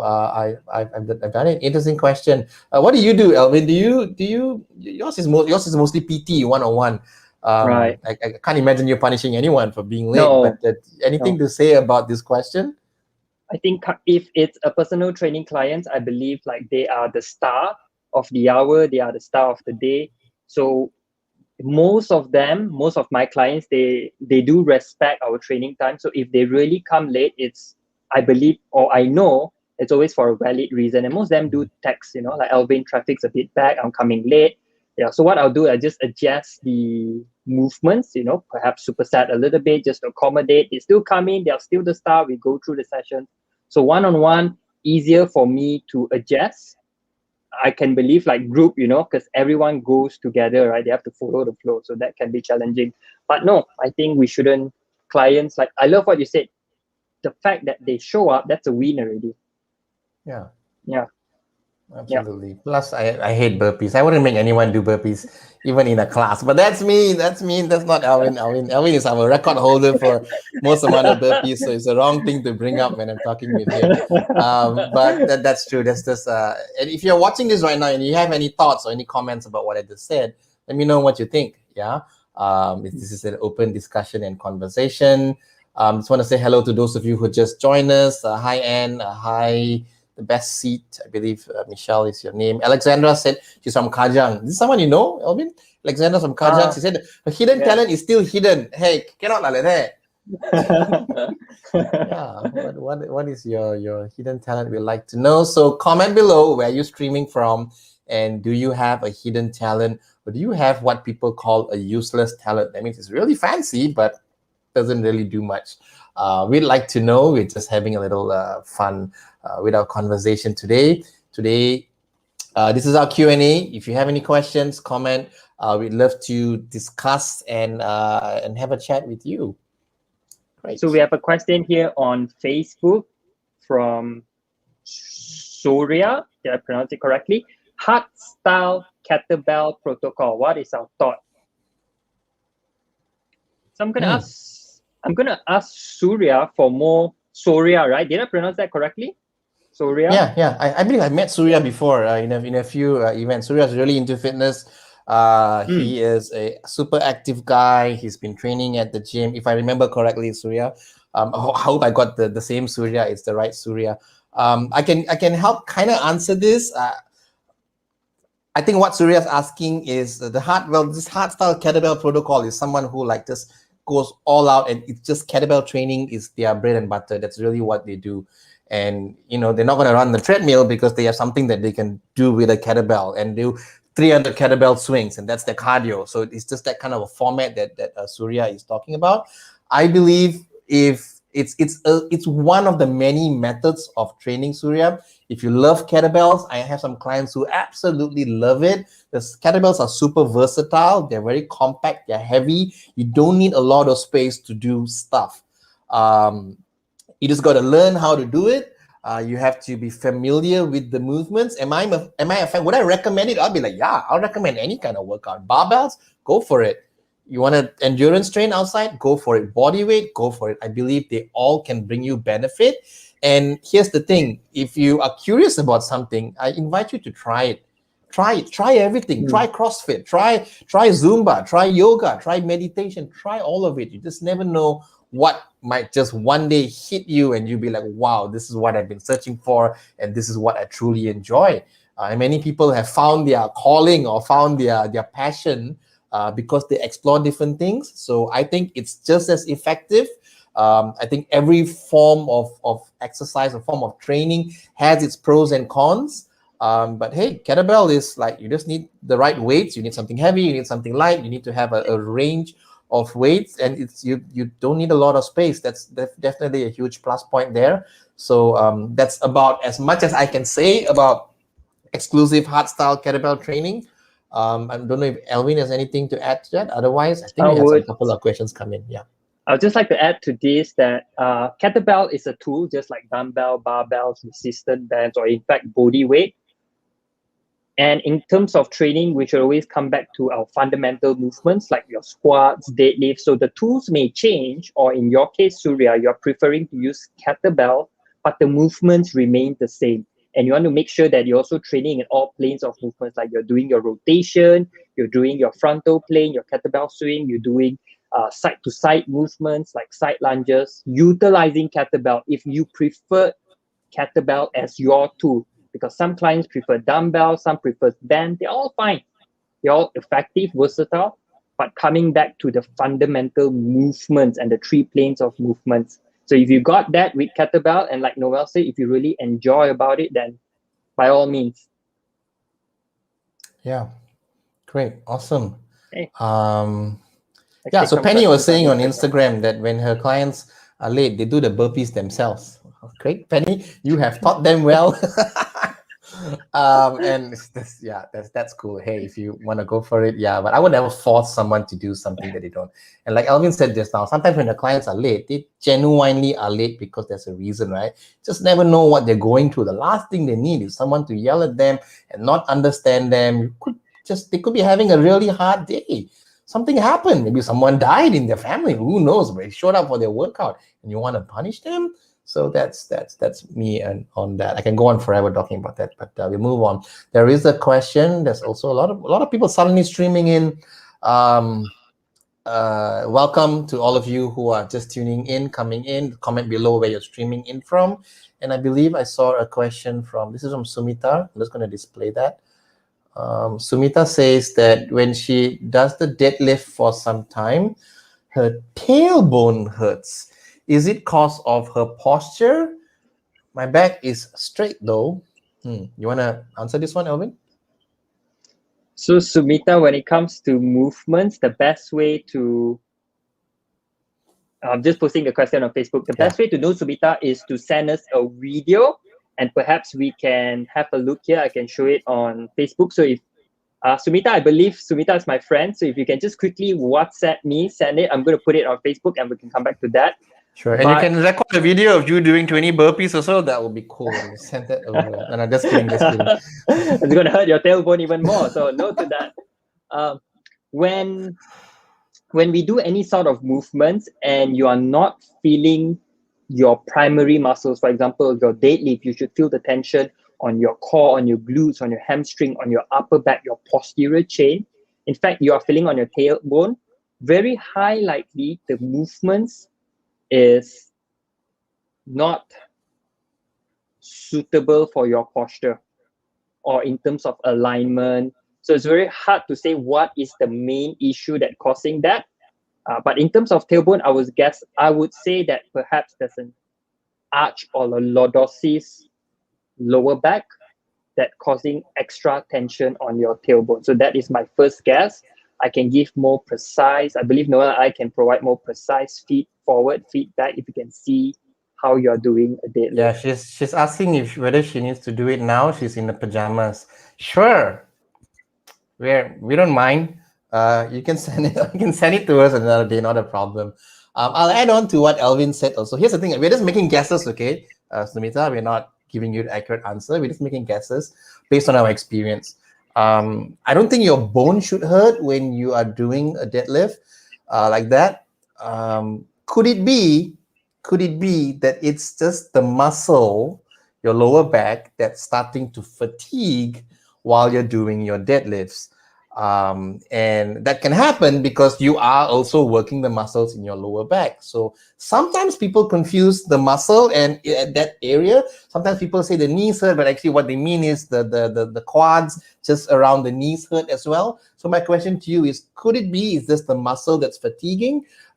I've done it. Interesting question. What do you do, Elvin? Do you yours is mostly PT 101. Right. I can't imagine you punishing anyone for being late. No, But anything to say about this question? I think if it's a personal training client, I believe like they are the star of the hour, they are the star of the day. So most of my clients, they do respect our training time. So if they really come late, it's, I believe, or I know it's always for a valid reason. And most of them do text, like, Alvin, traffic's a bit back, I'm coming late. Yeah. So what I'll do, I just adjust the movements, perhaps superset a little bit just to accommodate. They still come in, they're still the star. We go through the session. So one-on-one, easier for me to adjust. I can believe like group, because everyone goes together, right? They have to follow the flow. So that can be challenging. But no, I think we shouldn't. Clients, like, I love what you said. The fact that they show up, that's a win already. Yeah. Yeah. Absolutely. Yeah. Plus, I hate burpees. I wouldn't make anyone do burpees, even in a class. But that's me. That's not Alvin. Alvin is our record holder for most amount of burpees. So it's the wrong thing to bring up when I'm talking with him. But that's true. That's just. And if you're watching this right now and you have any thoughts or any comments about what I just said, let me know what you think. Yeah. This is an open discussion and conversation. Just want to say hello to those of you who just joined us. Hi, Anne. Hi. The best seat, I believe, Michelle is your name. Alexandra said she's from Kajang. Is this someone you know, Elvin? Alexandra from Kajang. She said her hidden talent is still hidden. Hey, cannot like that. Yeah. What is your hidden talent? We'd like to know. So comment below where you're streaming from, and do you have a hidden talent, or do you have what people call a useless talent? That means it's really fancy, but doesn't really do much. We'd like to know. We're just having a little fun with our conversation today. This is our Q&A. If you have any questions, comment. We'd love to discuss and have a chat with you. Great. So we have a question here on Facebook from Surya. Did I pronounce it correctly? Hard style kettlebell protocol. What is our thought? So I'm gonna ask Surya for more. Surya, right? Did I pronounce that correctly? Surya? Yeah. I believe I met Surya before in a few events. Surya is really into fitness. He is a super active guy. He's been training at the gym, if I remember correctly, Surya. I hope I got the same Surya. It's the right Surya. I can help kind of answer this. I think what Surya is asking is this hard style kettlebell protocol is someone who like just goes all out, and it's just kettlebell training is their bread and butter. That's really what they do. And they're not going to run the treadmill because they have something that they can do with a kettlebell and do 300 kettlebell swings, and that's their cardio. So it's just that kind of a format that Surya is talking about. I believe if It's one of the many methods of training, Surya. If you love kettlebells, I have some clients who absolutely love it. The kettlebells are super versatile. They're very compact. They're heavy. You don't need a lot of space to do stuff. You just got to learn how to do it. You have to be familiar with the movements. Am I a fan? Would I recommend it? I'll be like, yeah, I'll recommend any kind of workout. Barbells, go for it. You want to endurance train outside? Go for it. Body weight? Go for it. I believe they all can bring you benefit. And here's the thing. If you are curious about something, I invite you to try it. Try it. Try everything. Try CrossFit. Try Zumba. Try yoga. Try meditation. Try all of it. You just never know what might just one day hit you and you'll be like, wow, this is what I've been searching for, and this is what I truly enjoy. And many people have found their calling or found their passion because they explore different things. So I think it's just as effective. I think every form of exercise or form of training has its pros and cons. But hey, kettlebell is like, you just need the right weights. You need something heavy, you need something light, you need to have a range of weights, and it's you don't need a lot of space. That's definitely a huge plus point there. So that's about as much as I can say about exclusive hardstyle kettlebell training. I don't know if Elvin has anything to add to that. Otherwise, I think we have a couple of questions come in. Yeah. I'd just like to add to this that kettlebell is a tool just like dumbbell, barbells, resistance bands, or in fact body weight. And in terms of training, we should always come back to our fundamental movements like your squats, deadlifts. So the tools may change, or in your case, Surya, you're preferring to use kettlebell, but the movements remain the same. And you want to make sure that you're also training in all planes of movements, like you're doing your rotation, you're doing your frontal plane, your kettlebell swing, you're doing side-to-side movements like side lunges, utilizing kettlebell if you prefer kettlebell as your tool. Because some clients prefer dumbbell, some prefer band. They're all fine. They're all effective, versatile, but coming back to the fundamental movements and the three planes of movements. So if you got that with kettlebell, and like Noel said, if you really enjoy about it, then by all means. Yeah, great, awesome. Okay. Yeah, so Penny was saying on Instagram that when her clients are late, they do the burpees themselves. Great, Penny, you have taught them well. And that's cool. Hey, if you want to go for it, yeah, but I would never force someone to do something that they don't. And like Alvin said just now, sometimes when the clients are late, they genuinely are late because there's a reason, right? Just never know what they're going through. The last thing they need is someone to yell at them and not understand them. They could be having a really hard day. Something happened. Maybe someone died in their family. Who knows? But they showed up for their workout and you want to punish them? So that's me and on that. I can go on forever talking about that, but we'll move on. There is a question. There's also a lot of people suddenly streaming in. Welcome to all of you who are just tuning in, coming in. Comment below where you're streaming in from. And I believe I saw a question this is from Sumita. I'm just going to display that. Sumita says that when she does the deadlift for some time, her tailbone hurts. Is it cause of her posture? My back is straight though. You want to answer this one, Elvin? So Sumita, when it comes to movements, the best way to, I'm just posting the question on Facebook. The best way to know Sumita is to send us a video, and perhaps we can have a look here. I can show it on Facebook. So if Sumita, I believe Sumita is my friend. So if you can just quickly WhatsApp me, send it. I'm going to put it on Facebook and we can come back to that. Sure. And you can record a video of you doing 20 burpees or so. That would be cool. Send that over. No, just kidding. Just kidding. It's going to hurt your tailbone even more. So no to that. When we do any sort of movements and you are not feeling your primary muscles, for example, your deadlift, you should feel the tension on your core, on your glutes, on your hamstring, on your upper back, your posterior chain. In fact, you are feeling on your tailbone. Very high likely the movements is not suitable for your posture or in terms of alignment. So it's very hard to say what is the main issue that causing that. But in terms of tailbone, I would say that perhaps there's an arch or a lordosis lower back that causing extra tension on your tailbone. So that is my first guess. I can give more precise. I believe Noel and I can provide more precise forward feedback if you can see how you're doing a deadlift. Yeah, she's asking if whether she needs to do it now. She's in the pajamas. Sure, we don't mind. You can send it. You can send it to us another day. Not a problem. I'll add on to what Alvin said. Also, here's the thing: we're just making guesses, okay, Sumita. We're not giving you an accurate answer. We're just making guesses based on our experience. I don't think your bone should hurt when you are doing a deadlift like that. Could it be? Could it be that it's just the muscle, your lower back, that's starting to fatigue while you're doing your deadlifts? And that can happen because you are also working the muscles in your lower back. So sometimes people confuse the muscle and that area. Sometimes people say the knees hurt, but actually what they mean is the quads just around the knees hurt as well. So my question to you is, could it be, is this the muscle that's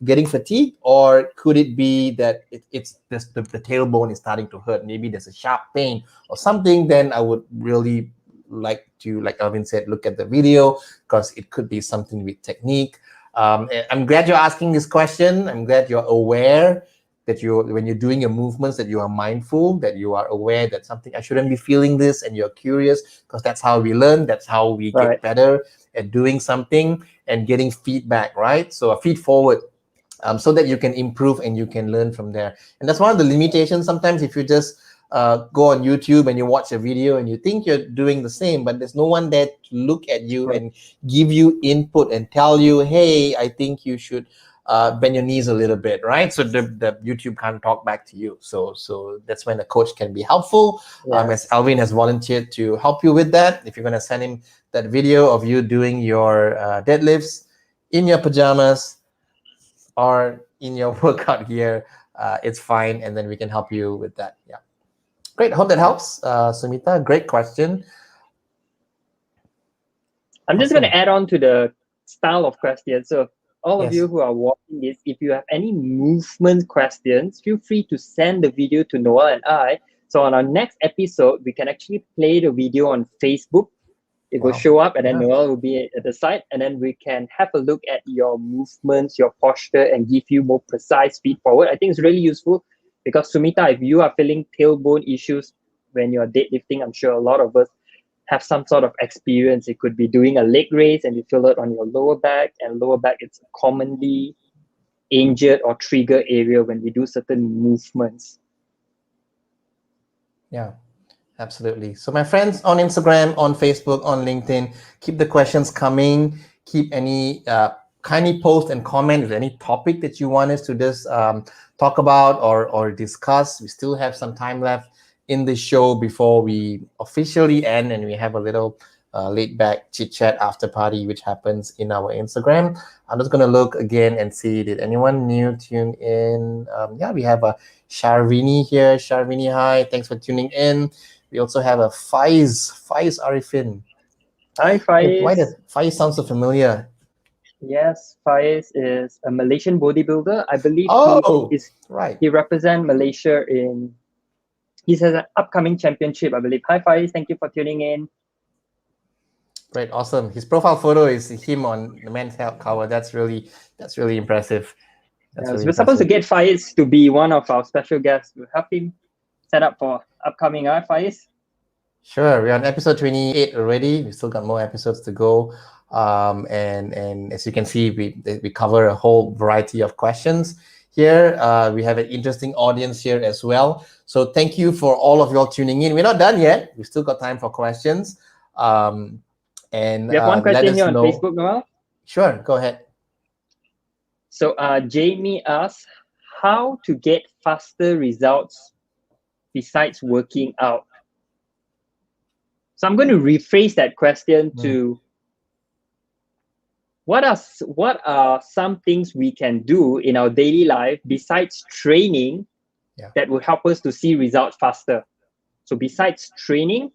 getting fatigued, or could it be that it's just the tailbone is starting to hurt? Maybe there's a sharp pain or something. Then I would really like to, like Alvin said, look at the video, because it could be something with technique. I'm glad you're asking this question. I'm glad you're aware that when you're doing your movements, that you are mindful, that you are aware that something, I shouldn't be feeling this, and you're curious, because that's how we learn. That's how we get better at doing something and getting feedback, right? So a feed forward. So that you can improve and you can learn from there. And that's one of the limitations. Sometimes if you just go on YouTube and you watch a video and you think you're doing the same, but there's no one there to look at you and give you input and tell you, hey, I think you should bend your knees a little bit, right? So the YouTube can't talk back to you. So that's when a coach can be helpful. As Alvin has volunteered to help you with that. If you're going to send him that video of you doing your deadlifts in your pajamas or in your workout gear, it's fine, and then we can help you with that. Yeah, great. Hope that helps, Sumita. Great question. I'm just going to add on to the style of questions. So all of you who are watching this, if you have any movement questions, feel free to send the video to Noel and I. So on our next episode, we can actually play the video on Facebook. It will show up, and then Noel will be at the side, and then we can have a look at your movements, your posture, and give you more precise feed forward. I think it's really useful because, Sumita, if you are feeling tailbone issues when you're deadlifting, I'm sure a lot of us have some sort of experience. It could be doing a leg raise and you feel it on your lower back, and lower back, it's a commonly injured or trigger area when we do certain movements. Yeah. Absolutely. So my friends on Instagram, on Facebook, on LinkedIn, keep the questions coming. Keep any kindly post and comment if any topic that you want us to just talk about or discuss. We still have some time left in the show before we officially end, and we have a little laid back chit chat after party, which happens in our Instagram. I'm just gonna look again and see, did anyone new tune in? Yeah, we have a Sharvini here. Sharvini, hi, thanks for tuning in. We also have a Faiz Arifin. Hi, Faiz. Why does Faiz sound so familiar? Yes, Faiz is a Malaysian bodybuilder. I believe he represents Malaysia he has an upcoming championship, I believe. Hi, Faiz. Thank you for tuning in. Great, awesome. His profile photo is him on the Men's Health cover. That's really impressive. We're supposed to get Faiz to be one of our special guests. We'll help him set up for upcoming, Faiz? Sure, we're on episode 28 already. We still got more episodes to go. And as you can see, we cover a whole variety of questions here. We have an interesting audience here as well. So thank you for all of y'all tuning in. We're not done yet. We've still got time for questions. And we have one question here on Facebook, Noel. Sure, go ahead. So Jamie asks, how to get faster results besides working out? So I'm going to rephrase that question to what are some things we can do in our daily life besides training that will help us to see results faster? So besides training,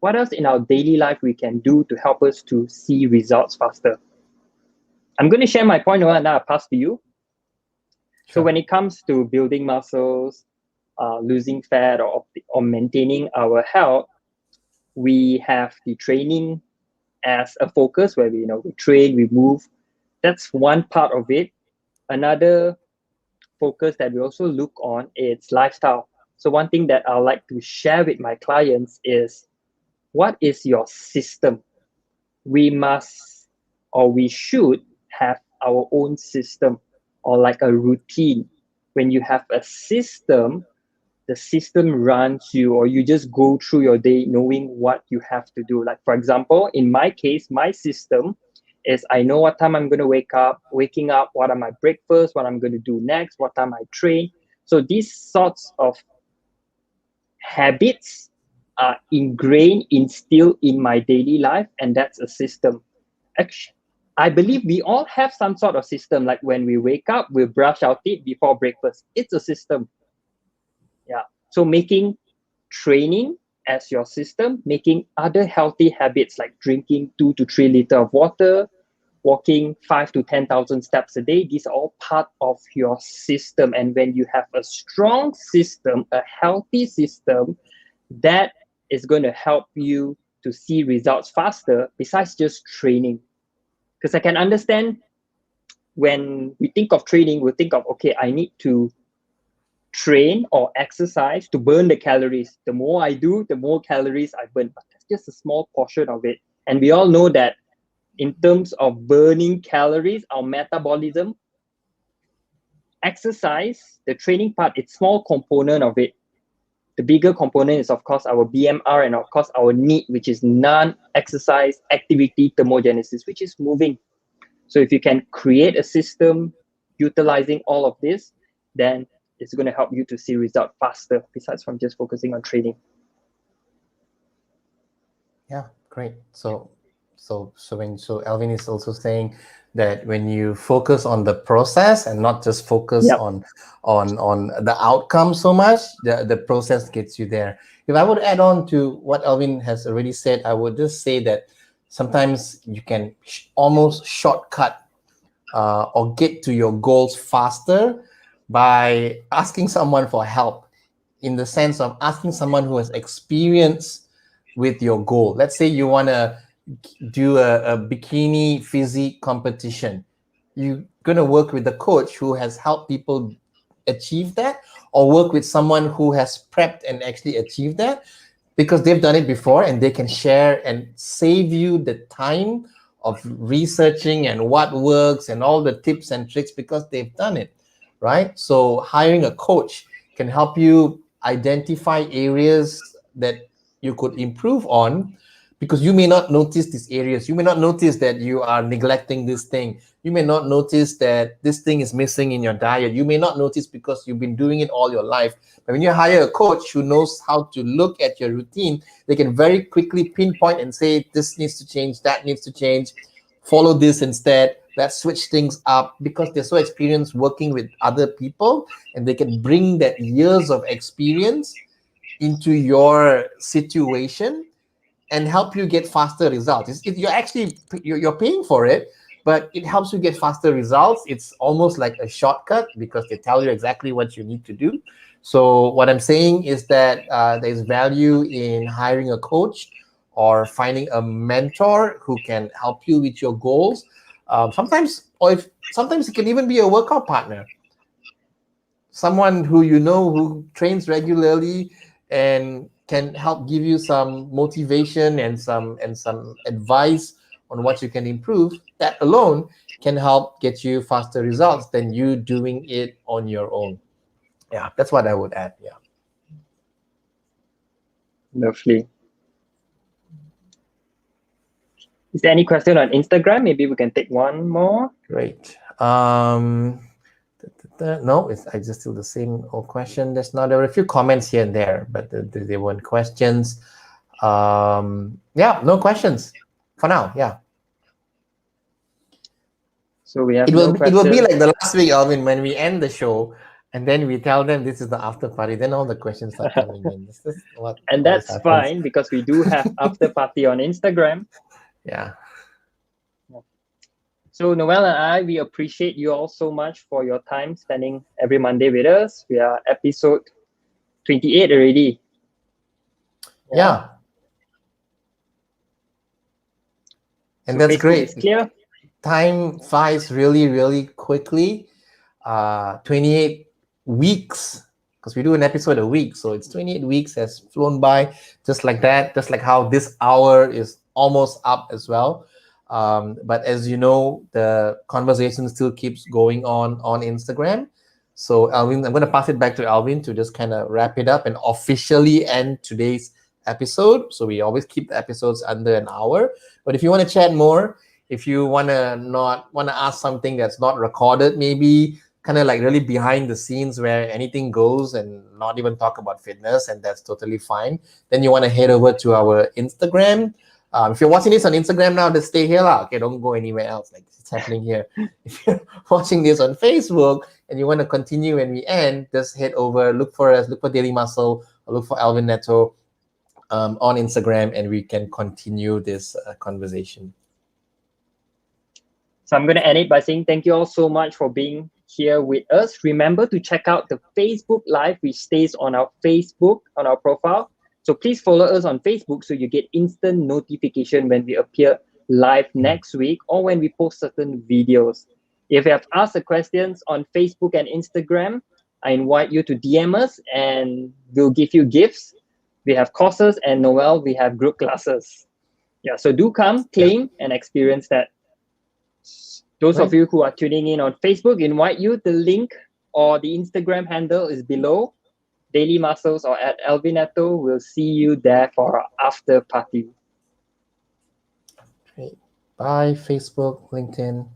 what else in our daily life we can do to help us to see results faster? I'm going to share my point, and I'll pass to you. Sure. So when it comes to building muscles, losing fat, or maintaining our health, we have the training as a focus where we train, we move. That's one part of it. Another focus that we also look on is lifestyle. So one thing that I like to share with my clients is, what is your system? We must, or we should have our own system, or like a routine. When you have a system, the system runs you, or you just go through your day knowing what you have to do. Like, for example, in my case, my system is, I know what time I'm going to waking up, what are my breakfast, what I'm going to do next, what time I train. So these sorts of habits are instilled in my daily life, and that's a system. Actually, I believe we all have some sort of system. Like when we wake up, we brush our teeth before breakfast. It's a system. Yeah. So making training as your system, making other healthy habits like drinking 2 to 3 liters of water, walking 5 to 10,000 steps a day, these are all part of your system. And when you have a strong system, a healthy system, that is going to help you to see results faster besides just training. Because I can understand, when we think of training, we think of, okay, I need to train or exercise to burn the calories. The more I do, the more calories I burn. But that's just a small portion of it. And we all know that in terms of burning calories, our metabolism, exercise, the training part, it's small component of it. The bigger component is, of course, our BMR, and of course our NEAT, which is non-exercise activity thermogenesis, which is moving. So if you can create a system utilizing all of this, then it's going to help you to see results faster, besides from just focusing on training. Yeah, great. So Alvin is also saying that when you focus on the process and not just focus Yep. on the outcome so much, the process gets you there. If I would add on to what Alvin has already said, I would just say that sometimes you can almost shortcut or get to your goals faster by asking someone for help, in the sense of asking someone who has experience with your goal. Let's say you want to do a bikini physique competition. You're going to work with a coach who has helped people achieve that, or work with someone who has prepped and actually achieved that, because they've done it before and they can share and save you the time of researching and what works and all the tips and tricks, because they've done it, right? So hiring a coach can help you identify areas that you could improve on, because you may not notice these areas. You may not notice that you are neglecting this thing. You may not notice that this thing is missing in your diet. You may not notice because you've been doing it all your life. But when you hire a coach who knows how to look at your routine, they can very quickly pinpoint and say, this needs to change, that needs to change, follow this instead, let's switch things up, because they're so experienced working with other people, and they can bring that years of experience into your situation and help you get faster results. You're paying for it, but it helps you get faster results. It's almost like a shortcut, because they tell you exactly what you need to do. So what I'm saying is that there's value in hiring a coach or finding a mentor who can help you with your goals. Sometimes it can even be a workout partner, someone who who trains regularly and can help give you some motivation and some advice on what you can improve. That alone can help get you faster results than you doing it on your own. Yeah, that's what I would add. Yeah. Lovely. Is there any question on Instagram? Maybe we can take one more. Great. No, I just still the same old question. There were a few comments here and there, but they weren't questions. Yeah, no questions for now. Yeah. So we have It no will questions. be like the last week, Alvin, when we end the show and then we tell them this is the after party. Then all the questions start coming in. This is what And always that's happens. fine, because we do have after party on Instagram. Yeah. So Noel and I, we appreciate you all so much for your time spending every Monday with us. We are episode 28 already. Yeah. And So that's Facebook great. is clear. Time flies really, really quickly. 28 weeks, because we do an episode a week. So it's 28 weeks has flown by just like that, just like how this hour is almost up as well. But as you know, the conversation still keeps going on Instagram. So Alvin, I'm going to pass it back to Alvin to just kind of wrap it up and officially end today's episode. So we always keep the episodes under an hour. But if you want to chat more, if you want to ask something that's not recorded, maybe kind of like really behind the scenes where anything goes and not even talk about fitness, and that's totally fine, then you want to head over to our Instagram. If you're watching this on Instagram now, just stay here lah. Okay, don't go anywhere else. Like it's happening here. If you're watching this on Facebook and you want to continue when we end, just head over, look for us, look for Daily Muscle, or look for Alvin Neto on Instagram, and we can continue this conversation. So I'm going to end it by saying thank you all so much for being here with us. Remember to check out the Facebook Live, which stays on our Facebook, on our profile. So please follow us on Facebook so you get instant notification when we appear live next week or when we post certain videos. If you have asked the questions on Facebook and Instagram, I invite you to DM us and we'll give you gifts. We have courses, and Noel, we have group classes. Yeah, so do come, claim, and experience that. Those of you who are tuning in on Facebook, invite you. The link or the Instagram handle is below. Daily Muscles or at Alvineto. We'll see you there for our after party. Great. Bye, Facebook, LinkedIn.